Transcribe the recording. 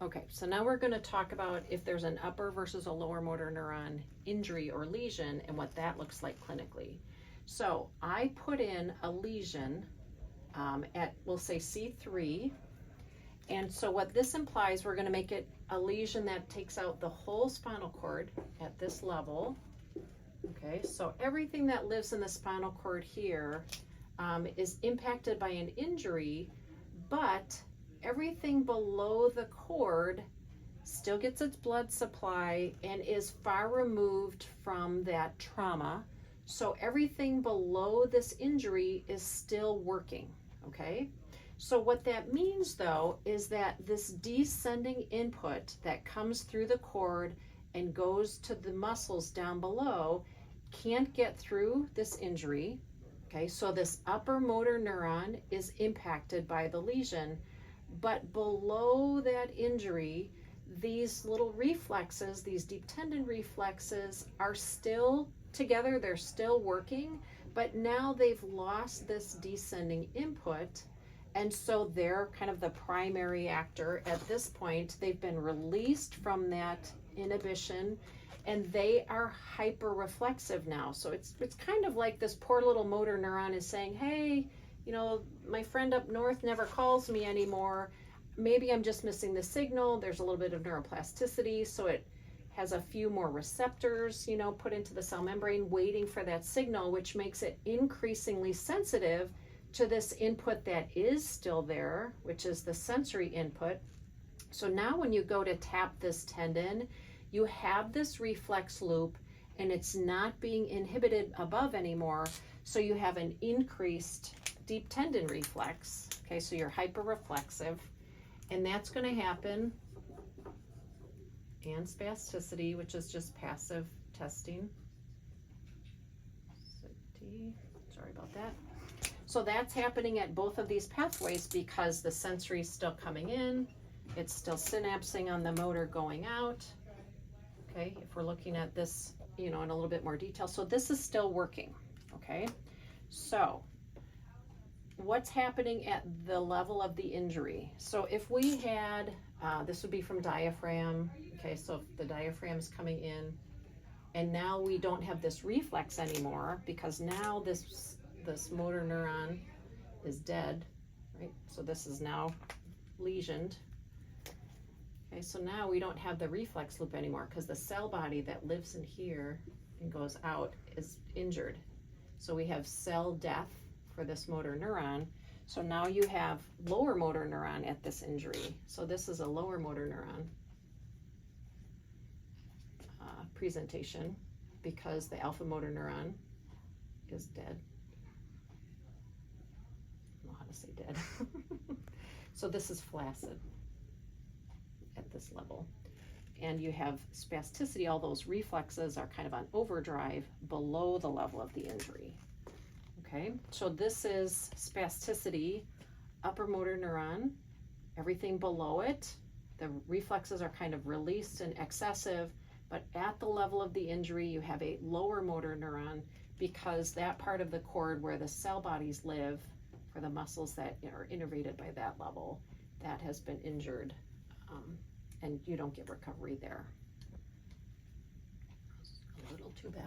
Okay, so now we're going to talk about if there's an upper versus a lower motor neuron injury or lesion and what that looks like clinically. So I put in a lesion at, we'll say C3. And so what this implies, we're going to make it a lesion that takes out the whole spinal cord at this level. Okay, so everything that lives in the spinal cord here is impacted by an injury, but everything below the cord still gets its blood supply and is far removed from that trauma. So everything below this injury is still working, okay? So what that means though is that this descending input that comes through the cord and goes to the muscles down below can't get through this injury, okay? So this upper motor neuron is impacted by the lesion, but below that injury, these little reflexes, these deep tendon reflexes are still together, they're still working, but now they've lost this descending input, and so they're kind of the primary actor at this point. They've been released from that inhibition and they are hyper-reflexive now. So it's kind of like this poor little motor neuron is saying, hey, you know, my friend up north never calls me anymore. Maybe I'm just missing the signal. There's a little bit of neuroplasticity, so it has a few more receptors, you know, put into the cell membrane waiting for that signal, which makes it increasingly sensitive to this input that is still there, which is the sensory input. So now when you go to tap this tendon, you have this reflex loop and it's not being inhibited above anymore. So you have an increased deep tendon reflex. Okay, so you're hyperreflexive, and that's going to happen. And spasticity, which is just passive testing. Sorry about that. So that's happening at both of these pathways because the sensory is still coming in. It's still synapsing on the motor going out. Okay, if we're looking at this, you know, in a little bit more detail. So this is still working, okay? So what's happening at the level of the injury? So if we had, this would be from diaphragm, okay, so if the diaphragm is coming in, and now we don't have this reflex anymore because now this motor neuron is dead, right? So this is now lesioned. Okay, so now we don't have the reflex loop anymore because the cell body that lives in here and goes out is injured. So we have cell death for this motor neuron. So now you have lower motor neuron at this injury. So this is a lower motor neuron presentation because the alpha motor neuron is dead. I don't know how to say dead. So this is flaccid at this level. And you have spasticity, all those reflexes are kind of on overdrive below the level of the injury. Okay, so this is spasticity, upper motor neuron, everything below it, the reflexes are kind of released and excessive, but at the level of the injury, you have a lower motor neuron because that part of the cord where the cell bodies live for the muscles that are innervated by that level, that has been injured, and you don't get recovery there. A little too bad.